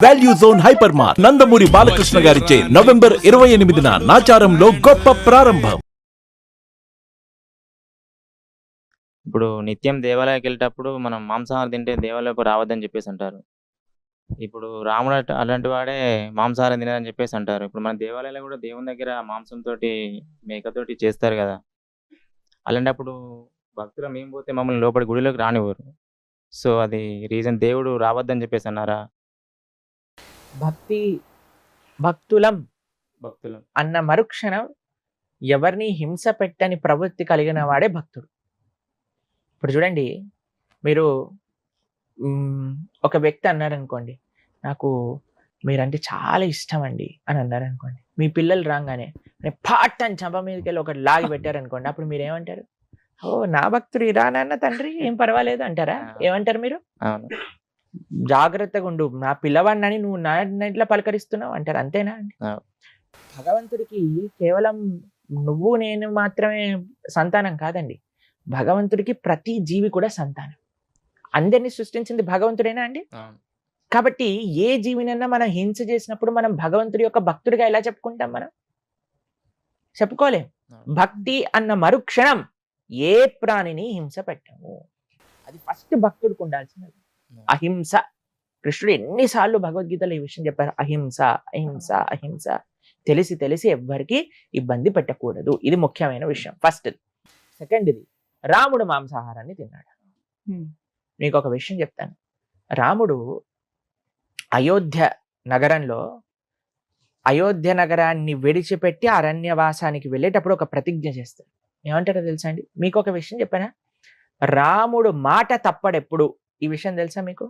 Value Zone Hypermart Nandamuri Balakrishna గారిచే November 28న నాచారంలో గొప్ప ప్రారంభం. ఇప్పుడు నిత్యం దేవాలయానికి వెళ్ళేటప్పుడు మనం మాంసాహారం తింటే దేవాలయకు రావద్దని చెప్పేసి అంటారు. ఇప్పుడు రాముడు అలాంటి వాడే మాంసాహారం తినదని చెప్పేసి అంటారు. ఇప్పుడు మన దేవాలయాల్లో కూడా దేవుని దగ్గర మాంసంతోటి మేకతోటి చేస్తారు కదా. అలాంటప్పుడు భక్తులు మేము పోతే మమ్మల్ని లోపలి గుడిలోకి రానివ్వరు. సో అది రీజన్ దేవుడు రావద్దని చెప్పేసి అన్నారా? భక్తులం భక్తులు అన్న మరుక్షణం ఎవరిని హింస పెట్టని ప్రవృత్తి కలిగిన వాడే భక్తుడు. ఇప్పుడు చూడండి, మీరు ఒక వ్యక్తి అన్నారనుకోండి, నాకు మీరంటే చాలా ఇష్టం అండి అని అన్నారనుకోండి. మీ పిల్లలు రాగానే పాట్ అని చంప మీదకి వెళ్ళి ఒకటి లాగి పెట్టారనుకోండి, అప్పుడు మీరు ఏమంటారు? ఓ నా భక్తుడు ఇరా నాన్న తండ్రి ఏం పర్వాలేదు అంటారా? ఏమంటారు మీరు? అవును. జాగ్రత్తగా ఉండు, నా పిల్లవాడినని నువ్వు నా ఇంట్లో పలకరిస్తున్నావు అంటారు. అంతేనా అండి? భగవంతుడికి కేవలం నువ్వు నేను మాత్రమే సంతానం కాదండి. భగవంతుడికి ప్రతి జీవి కూడా సంతానం. అందరినీ సృష్టించింది భగవంతుడేనా అండి? కాబట్టి ఏ జీవినన్నా మనం హింస చేసినప్పుడు మనం భగవంతుడి యొక్క భక్తుడిగా ఎలా చెప్పుకుంటాం? మనం చెప్పుకోలేం. భక్తి అన్న మరుక్షణం ఏ ప్రాణిని హింస పెట్టము. అది ఫస్ట్ భక్తుడికి ఉండాల్సినది. అహింస. కృష్ణుడు ఎన్నిసార్లు భగవద్గీతలో ఈ విషయం చెప్పారు. అహింస అహింస అహింస. తెలిసి తెలిసి ఎవ్వరికి ఇబ్బంది పెట్టకూడదు. ఇది ముఖ్యమైన విషయం. ఫస్ట్. సెకండ్ది, రాముడు మాంసాహారాన్ని తిన్నాడు. మీకు ఒక విషయం చెప్తాను. రాముడు అయోధ్య నగరాన్ని విడిచిపెట్టి అరణ్యవాసానికి వెళ్ళేటప్పుడు ఒక ప్రతిజ్ఞ చేస్తాడు. ఏమంటారో తెలుసా అండి? మీకు ఒక విషయం చెప్పానా? రాముడు మాట తప్పడెప్పుడు. ఈ విషయం తెలుసా మీకు?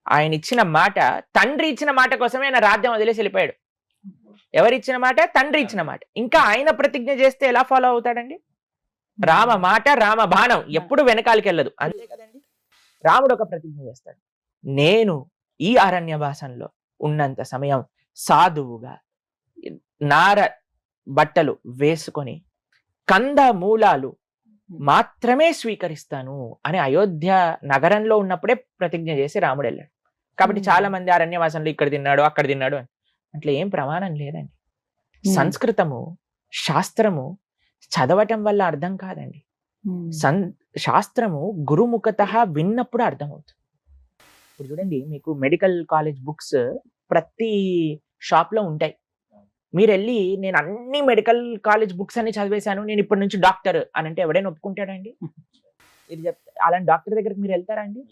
ఆయన ఇచ్చిన మాట, తండ్రి ఇచ్చిన మాట కోసమే ఆయన రాజ్యం వదిలేసి వెళ్ళిపోయాడు. ఎవరిచ్చిన మాట? తండ్రి ఇచ్చిన మాట. ఇంకా ఆయన ప్రతిజ్ఞ చేస్తే ఎలా ఫాలో అవుతాడండి? రామ మాట రామ బాణం ఎప్పుడు వెనకాలకి వెళ్ళదు. అంతే కదండి. రాముడు ఒక ప్రతిజ్ఞ చేస్తాడు. నేను ఈ అరణ్యవాసంలో ఉన్నంత సమయం సాధువుగా నార బట్టలు వేసుకొని కంద మూలాలు మాత్రమే స్వీకరిస్తాను అని అయోధ్య నగరంలో ఉన్నప్పుడే ప్రతిజ్ఞ చేసి రాముడు వెళ్ళాడు. కాబట్టి చాలా మంది అరణ్యవాసంలో ఇక్కడ తిన్నాడు అక్కడ తిన్నాడు అని అట్లా ఏం ప్రమాణం లేదండి. సంస్కృతము శాస్త్రము చదవటం వల్ల అర్థం కాదండి. శాస్త్రము గురుముఖత విన్నప్పుడు అర్థమవుతుంది. ఇప్పుడు చూడండి, మీకు మెడికల్ కాలేజ్ బుక్స్ ప్రతి షాప్ లో ఉంటాయి. మీరు వెళ్ళి నేను అన్ని మెడికల్ కాలేజ్ బుక్స్ అన్ని చదివేశాను, నేను ఇప్పటి నుంచి డాక్టర్ అని అంటే ఎవడైనా ఒప్పుకుంటాడండి? ఇది చెప్తే అలాంటి డాక్టర్ దగ్గరికి మీరు వెళ్తారా అండి?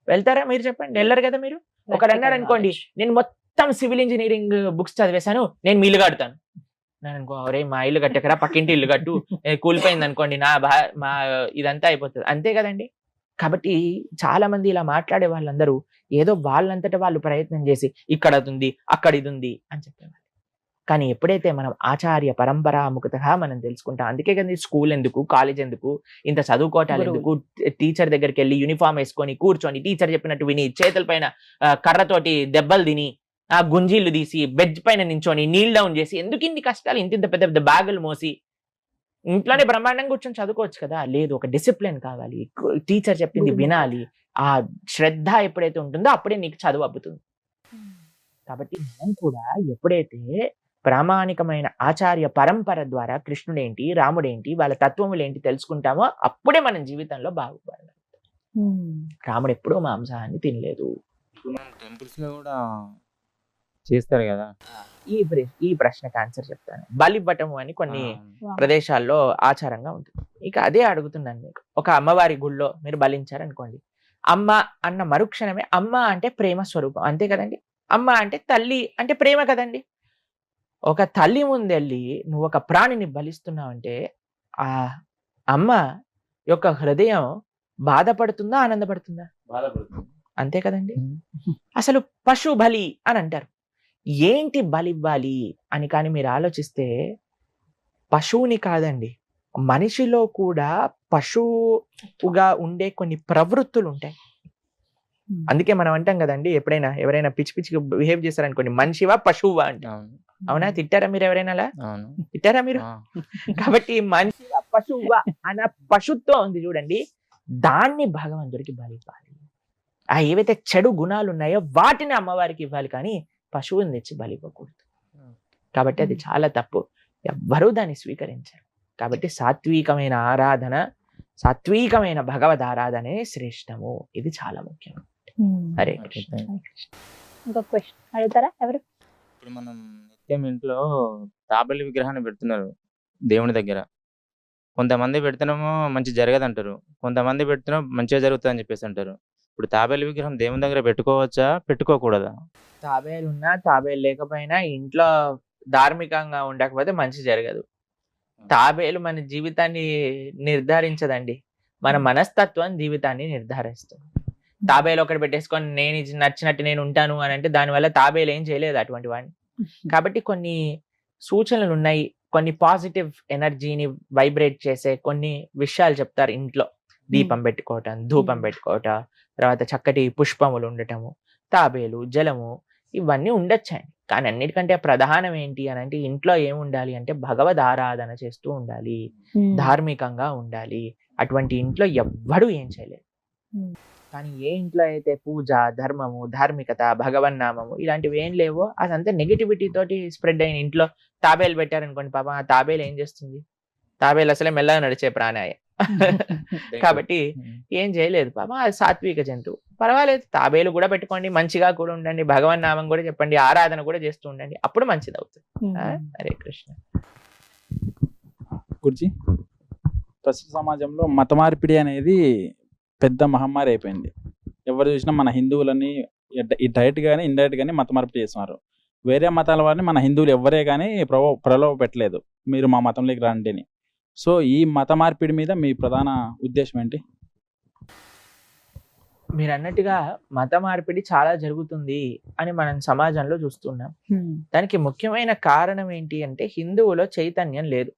వెళ్తారా? మీరు చెప్పండి. వెళ్ళరు కదా. మీరు ఒకరు అన్నారు అనుకోండి, నేను మొత్తం సివిల్ ఇంజనీరింగ్ బుక్స్ చదివేశాను, నేను మీ ఇల్లు కడతాను. నేను అనుకో, అరే మా ఇల్లు కట్టకరా, పక్కింటి ఇల్లు కట్టు, కూలిపోయింది అనుకోండి మా ఇదంతా అయిపోతుంది. అంతే కదండి. కాబట్టి చాలా మంది ఇలా మాట్లాడే వాళ్ళందరూ ఏదో వాళ్ళంతటా వాళ్ళు ప్రయత్నం చేసి ఇక్కడ అది ఉంది అక్కడ ఇది ఉంది అని చెప్పేవాళ్ళు. కానీ ఎప్పుడైతే మనం ఆచార్య పరంపరాముఖతగా మనం తెలుసుకుంటాం, అందుకే కదా స్కూల్ ఎందుకు, కాలేజ్ ఎందుకు, ఇంత చదువుకోవటాలు ఎందుకు, టీచర్ దగ్గరికి వెళ్ళి యూనిఫామ్ వేసుకొని కూర్చొని టీచర్ చెప్పినట్టు విని చేతుల పైన కర్రతోటి దెబ్బలు తిని ఆ గుంజీలు తీసి బెడ్ పైన నించొని నీల్ డౌన్ చేసి ఎందుకు ఇన్ని కష్టాలు? ఇంత పెద్ద పెద్ద బ్యాగులు మోసి ఇంట్లోనే బ్రహ్మాండంగా కూర్చొని చదువుకోవచ్చు కదా. లేదు, ఒక డిసిప్లిన్ కావాలి, టీచర్ చెప్పింది వినాలి. ఆ శ్రద్ధ ఎప్పుడైతే ఉంటుందో అప్పుడే నీకు చదువు అబ్బుతుంది. కాబట్టి మనం కూడా ఎప్పుడైతే ప్రామాణికమైన ఆచార్య పరంపర ద్వారా కృష్ణుడేంటి రాముడేంటి వాళ్ళ తత్వములేంటి తెలుసుకుంటామో అప్పుడే మనం జీవితంలో బాగుపడాలి. రాముడు ఎప్పుడూ మాంసాహాన్ని తినలేదు. టెంపుల్స్ లో కూడా చేస్తారు కదా. ఈ ప్రశ్నకు ఆన్సర్ చెప్తాను. బలివ్వటము అని కొన్ని ప్రదేశాల్లో ఆచారంగా ఉంటుంది. ఇక అదే అడుగుతున్నాను మీకు. ఒక అమ్మవారి గుళ్ళో మీరు బలించారనుకోండి, అమ్మ అన్న మరుక్షణమే, అమ్మ అంటే ప్రేమ స్వరూపం. అంతే కదండి. అమ్మ అంటే తల్లి అంటే ప్రేమ కదండి. ఒక తల్లి ముందెళ్ళి నువ్వు ఒక ప్రాణిని బలిస్తున్నావు అంటే ఆ అమ్మ యొక్క హృదయం బాధపడుతుందా ఆనందపడుతుందా? బాధపడుతుంది. అంతే కదండి. అసలు పశు బలి అని అంటారు. ఏంటి బలి ఇవ్వాలి అని కానీ మీరు ఆలోచిస్తే పశువుని కాదండి, మనిషిలో కూడా పశువుగా ఉండే కొన్ని ప్రవృత్తులు ఉంటాయి. అందుకే మనం అంటాం కదండి, ఎప్పుడైనా ఎవరైనా పిచ్చి పిచ్చిగా బిహేవ్ చేశారనుకోండి, మనిషివా పశువువా అంటాం. అవునా? తిట్టారా మీరు ఎవరైనా అలా? తిట్టారా మీరు? కాబట్టి మనిషివా పశువువా అన్న పశుత్వం ఉంది చూడండి, దాన్ని భగవంతుడికి బలి ఇవ్వాలి. ఆ ఏవైతే చెడు గుణాలు ఉన్నాయో వాటిని అమ్మవారికి ఇవ్వాలి, కానీ పశువుని తెచ్చి బలి ఇవ్వకూడదు. కాబట్టి అది చాలా తప్పు, ఎవ్వరూ దాన్ని స్వీకరించరు. కాబట్టి సాత్వికమైన ఆరాధన, సాత్వికమైన భగవద్ ఆరాధనే శ్రేష్టము. ఇది చాలా ముఖ్యం. హరే కృష్ణ. ఇంకొక క్వశ్చన్ అడుగుతారా ఎవరు? ఇప్పుడు మనం నిత్యం ఇంట్లో తాబేలు విగ్రహాన్ని పెడుతున్నారు దేవుని దగ్గర. కొంతమంది పెడుతున్నామో మంచి జరగదంటారు, కొంతమంది పెడుతున్నాం మంచిగా జరుగుతుంది అని చెప్పేసి అంటారు. ఇప్పుడు తాబేలు విగ్రహం దేవుని దగ్గర పెట్టుకోవచ్చా, పెట్టుకోకూడదా? తాబేలు ఉన్నా తాబేలు లేకపోయినా ఇంట్లో ధార్మికంగా ఉండకపోతే మంచి జరగదు. తాబేలు మన జీవితాన్ని నిర్ధారించదండి, మన మనస్తత్వం జీవితాన్ని నిర్ధారిస్తుంది. తాబేలు ఒకటి పెట్టేసుకొని నేను ఇది నచ్చినట్టు నేను ఉంటాను అని అంటే దానివల్ల తాబేలు ఏం చేయలేదు అటువంటి వాడిని. కాబట్టి కొన్ని సూచనలు ఉన్నాయి, కొన్ని పాజిటివ్ ఎనర్జీని వైబ్రేట్ చేసే కొన్ని విషయాలు చెప్తారు. ఇంట్లో దీపం పెట్టుకోవటం, ధూపం పెట్టుకోవటం, తర్వాత చక్కటి పుష్పములు ఉండటము, తాబేలు, జలము, ఇవన్నీ ఉండొచ్చండి. కానీ అన్నిటికంటే ప్రధానం ఏంటి అని అంటే ఇంట్లో ఏముండాలి అంటే భగవద్ ఆరాధన చేస్తూ ఉండాలి, ధార్మికంగా ఉండాలి. అటువంటి ఇంట్లో ఎవ్వడూ ఏం చేయలేదు. కానీ ఏ ఇంట్లో అయితే పూజ, ధర్మము, ధార్మికత, భగవన్నామము ఇలాంటివి ఏం లేవో అదంతా నెగిటివిటీ తోటి స్ప్రెడ్ అయిన ఇంట్లో తాబేలు పెట్టారనుకోండి, పాపం ఆ తాబేలు ఏం చేస్తుంది? తాబేలు అసలే మెల్లగా నడిచే ప్రాణాయ. కాబట్టి ఏం చేయలేదు పాపం, అది సాత్విక జంతువు. పర్వాలేదు, తాబేలు కూడా పెట్టుకోండి, మంచిగా కూడా ఉండండి, భగవన్ నామం కూడా చెప్పండి, ఆరాధన కూడా చేస్తూ ఉండండి, అప్పుడు మంచిది అవుతుంది. హరే కృష్ణ. గురుజీ, ప్రస్తుత సమాజంలో మత మార్పిడి అనేది పెద్ద మహమ్మారి అయిపోయింది. ఎవరు చూసినా మన హిందువులని డైరెక్ట్ కానీ ఇండైరెక్ట్ కానీ మత మార్పిడి చేస్తున్నారు. వేరే మతాల వారిని మన హిందువులు ఎవరే కానీ ప్రలోభ పెట్టలేదు, మీరు మా మతంలోకి రండి అని. సో ఈ మత మార్పిడి మీద మీ ప్రధాన ఉద్దేశం ఏంటి? మీరు అన్నట్టుగా మత మార్పిడి చాలా జరుగుతుంది అని మనం సమాజంలో చూస్తున్నాం. దానికి ముఖ్యమైన కారణం ఏంటి అంటే హిందువులో చైతన్యం లేదు.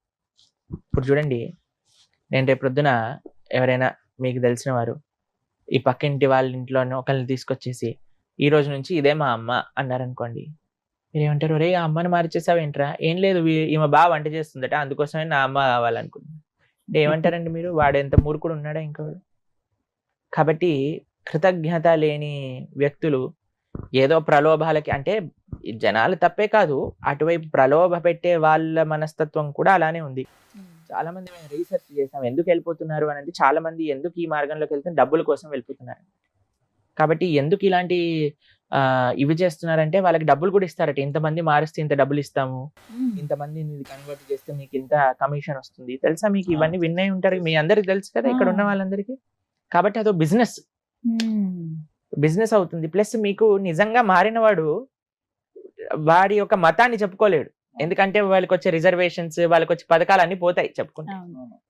ఇప్పుడు చూడండి, నేను రేపు ప్రొద్దున ఎవరైనా మీకు తెలిసిన వారు ఈ పక్కింటి వాళ్ళ ఇంట్లోనే ఒకరిని తీసుకొచ్చేసి ఈ రోజు నుంచి ఇదే మా అమ్మ అన్నారనుకోండి, మీరు ఏమంటారు? రే, ఆ అమ్మని మార్చేసావేంట్రా? ఏం లేదు, ఈమె బాగా వంట చేస్తుందట, అందుకోసమే నా అమ్మ కావాలనుకుంటున్నాను అంటే ఏమంటారండి మీరు? వాడు ఎంత మూర్ఖుడు ఉన్నాడా ఇంకోడు? కాబట్టి కృతజ్ఞత లేని వ్యక్తులు ఏదో ప్రలోభాలకి, అంటే జనాలు తప్పే కాదు, అటువైపు ప్రలోభ పెట్టే వాళ్ళ మనస్తత్వం కూడా అలానే ఉంది. చాలా మంది మేము రీసెర్చ్ చేసాం, ఎందుకు వెళ్ళిపోతున్నారు అని అంటే చాలా మంది ఎందుకు ఈ మార్గంలోకి వెళ్తే డబ్బుల కోసం వెళ్ళిపోతున్నారు. కాబట్టి ఎందుకు ఇలాంటి ఇవి చేస్తున్నారంటే వాళ్ళకి డబ్బులు కూడా ఇస్తారట, ఇంతమంది మారిస్తే ఇంత డబ్బులు ఇస్తాము, ఇంతమందిని కన్వర్ట్ చేస్తే మీకు ఇంత కమిషన్ వస్తుంది. తెలుసా మీకు? ఇవన్నీ వినే ఉంటారు, మీ అందరికి తెలుసు కదా ఇక్కడ ఉన్న వాళ్ళందరికీ. కాబట్టి అదో బిజినెస్ అవుతుంది. ప్లస్ మీకు నిజంగా మారినవాడు వాడి యొక్క మతాన్ని చెప్పుకోలేడు, ఎందుకంటే వాళ్ళకి వచ్చే రిజర్వేషన్స్, వాళ్ళకి వచ్చే పథకాలు అన్ని పోతాయి చెప్పుకుంటే.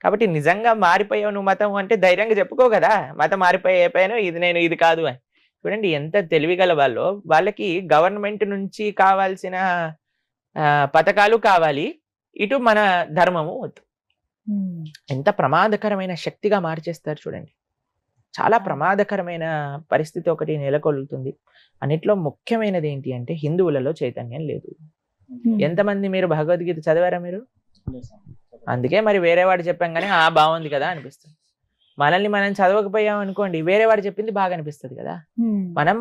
కాబట్టి నిజంగా మారిపోయావు నువ్వు మతం అంటే ధైర్యంగా చెప్పుకో కదా, మతం మారిపోయాను, ఇది నేను ఇది కాదు అని. చూడండి ఎంత తెలివిగల వాళ్ళు, వాళ్ళకి గవర్నమెంట్ నుంచి కావాల్సిన పథకాలు కావాలి, ఇటు మన ధర్మము వద్దు. ఎంత ప్రమాదకరమైన శక్తిగా మార్చేస్తారు చూడండి. చాలా ప్రమాదకరమైన పరిస్థితి ఒకటి నెలకొల్లుతుంది. అన్నిట్లో ముఖ్యమైనది ఏంటి అంటే హిందువులలో చైతన్యం లేదు. ఎంతమంది మీరు భగవద్గీత చదివారా మీరు? అందుకే మరి వేరే వాడు చెప్పాం కానీ బాగుంది కదా అనిపిస్తుంది. మనల్ని మనం చదవకపోయాం అనుకోండి, వేరే వాడు చెప్పింది బాగా అనిపిస్తుంది కదా.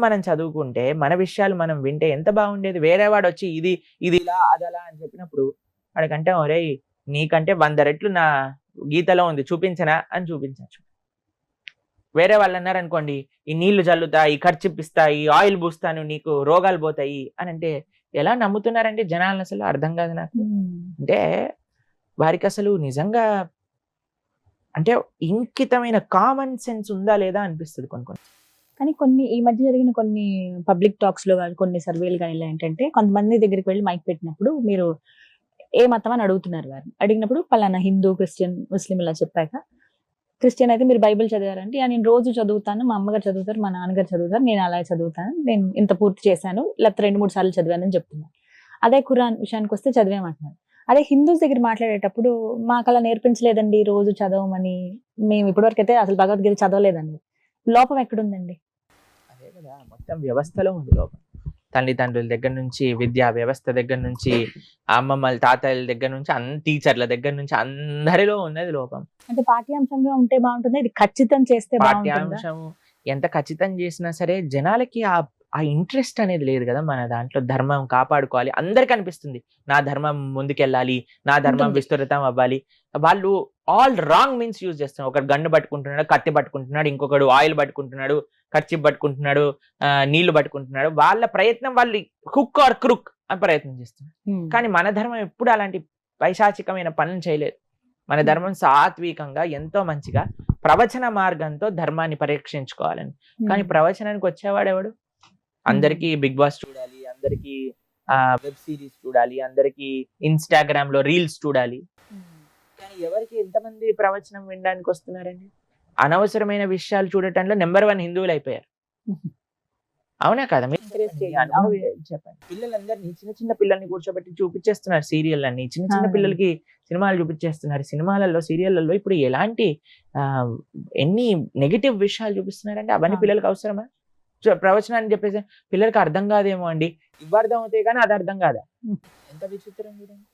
మనం చదువుకుంటే మన విషయాలు మనం వింటే ఎంత బాగుండేది. వేరే వాడు వచ్చి ఇది ఇలా అదలా అని చెప్పినప్పుడు వాడికంటే ఒరే నీకంటే 100 రెట్లు నా గీతలో ఉంది, చూపించనా అని చూపించచ్చు. వేరే వాళ్ళు అన్నారు అనుకోండి, ఈ నీళ్లు చల్లుతాయి, ఖర్చిప్పిస్తాయి, ఆయిల్ పూస్తాను, నీకు రోగాలు పోతాయి అని అంటే ఎలా నమ్ముతున్నారండి జనాలను? అసలు అర్థం కాదు నాకు. అంటే వారికి అసలు నిజంగా అంటే ఇంకితమైన కామన్ సెన్స్ ఉందా లేదా అనిపిస్తుంది కొన్ని. కానీ కొన్ని ఈ మధ్య జరిగిన కొన్ని పబ్లిక్ టాక్స్ లో కానీ కొన్ని సర్వేలు కానీ ఇలా ఏంటంటే కొంతమంది దగ్గరికి వెళ్ళి మైక్ పెట్టినప్పుడు మీరు ఏ మతం అని అడుగుతున్నారు, వారిని అడిగినప్పుడు పలానా హిందూ, క్రిస్టియన్, ముస్లిం ఇలా చెప్పాక, క్రిస్టియన్ అయితే మీరు బైబిల్ చదివారంటే నేను రోజు చదువుతాను, మా అమ్మగారు చదువుతారు, మా నాన్నగారు చదువుతారు, నేను అలా చదువుతాను, నేను ఇంత పూర్తి చేశాను, లేకపోతే 2-3 సార్లు చదివానని చెప్తున్నాను. అదే ఖురాన్ విషయానికి వస్తే చదివామంటున్నారు. అదే హిందూస్ దగ్గర మాట్లాడేటప్పుడు మాకు అలా నేర్పించలేదండి రోజు చదవమని, మేము ఇప్పటివరకు అయితే అసలు భగవద్గీత చదవలేదండి. లోపం ఎక్కడుందండి? అదే కదా, మొత్తం వ్యవస్థలో ఉంది లోపం. తల్లిదండ్రుల దగ్గర నుంచి, విద్యా వ్యవస్థ దగ్గర నుంచి, అమ్మమ్మల తాతయ్యల దగ్గర నుంచి, టీచర్ల దగ్గర నుంచి అందరిలో ఉన్నది లోపం. అంటే పాఠ్యాంశంగా ఉంటే బాగుంటుంది, ఇది ఖచ్చితం చేస్తే పాఠ్యాంశం ఎంత ఖచ్చితం చేసినా సరే జనాలకి ఆ ఇంట్రెస్ట్ అనేది లేదు కదా మన దాంట్లో. ధర్మం కాపాడుకోవాలి అందరికి అనిపిస్తుంది, నా ధర్మం ముందుకెళ్ళాలి, నా ధర్మం ఉంటుంది. విస్తృతం అవ్వాలి. వాళ్ళు ఆల్ రాంగ్ మీన్స్ యూజ్ చేస్తున్నారు. ఒకడు గన్ను పట్టుకుంటున్నాడు, కత్తి పట్టుకుంటున్నాడు, ఇంకొకడు ఆయిల్ పట్టుకుంటున్నాడు, కర్చీఫ్ పట్టుకుంటున్నాడు, నీళ్లు పట్టుకుంటున్నాడు. వాళ్ళ ప్రయత్నం వాళ్ళు హుక్ ఆర్ క్రుక్ అని ప్రయత్నం చేస్తున్నారు. కానీ మన ధర్మం ఎప్పుడు అలాంటి పైశాచికమైన పనులు చేయలేదు. మన ధర్మం సాత్వికంగా ఎంతో మంచిగా ప్రవచన మార్గంతో ధర్మాన్ని పరీక్షించుకోవాలని. కానీ ప్రవచనానికి వచ్చేవాడు ఎవడు? అందరికి బిగ్ బాస్ చూడాలి, అందరికి వెబ్ సిరీస్ చూడాలి, అందరికి ఇన్స్టాగ్రామ్ లో రీల్స్ చూడాలి. కానీ ఎవరికి ఎంతమంది ప్రవచనం వినడానికి వస్తున్నారండి? అనవసరమైన విషయాలు చూడటంలో నెంబర్ 1 హిందువులు అయిపోయారు. అవునా కదా? మీరు చెప్పండి. పిల్లలందరినీ చిన్న చిన్న పిల్లల్ని కూర్చోబెట్టి చూపించేస్తున్నారు సీరియల్ అన్ని. చిన్న చిన్న పిల్లలకి సినిమాలు చూపించేస్తున్నారు. సినిమాలలో సీరియళ్లలో ఇప్పుడు ఎలాంటి ఎన్ని నెగిటివ్ విషయాలు చూపిస్తున్నారంటే అవన్నీ పిల్లలకి అవసరమా? ప్రవచనాన్ని చెప్పేసి పిల్లలకి అర్థం కాదేమో అండి. ఇవి అర్థం అవుతాయి కానీ అది అర్థం కాదా? ఎంత విచిత్రం చూడండి.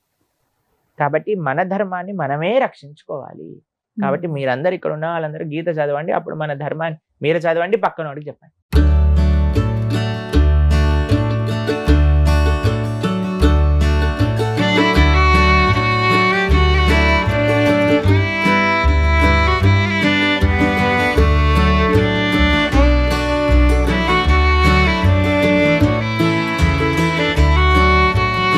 కాబట్టి మన ధర్మాన్ని మనమే రక్షించుకోవాలి. కాబట్టి మీరందరూ ఇక్కడ ఉన్న వాళ్ళందరూ గీత చదవండి. అప్పుడు మన ధర్మాన్ని మీరు చదవండి, పక్కన వాడికి చెప్పండి.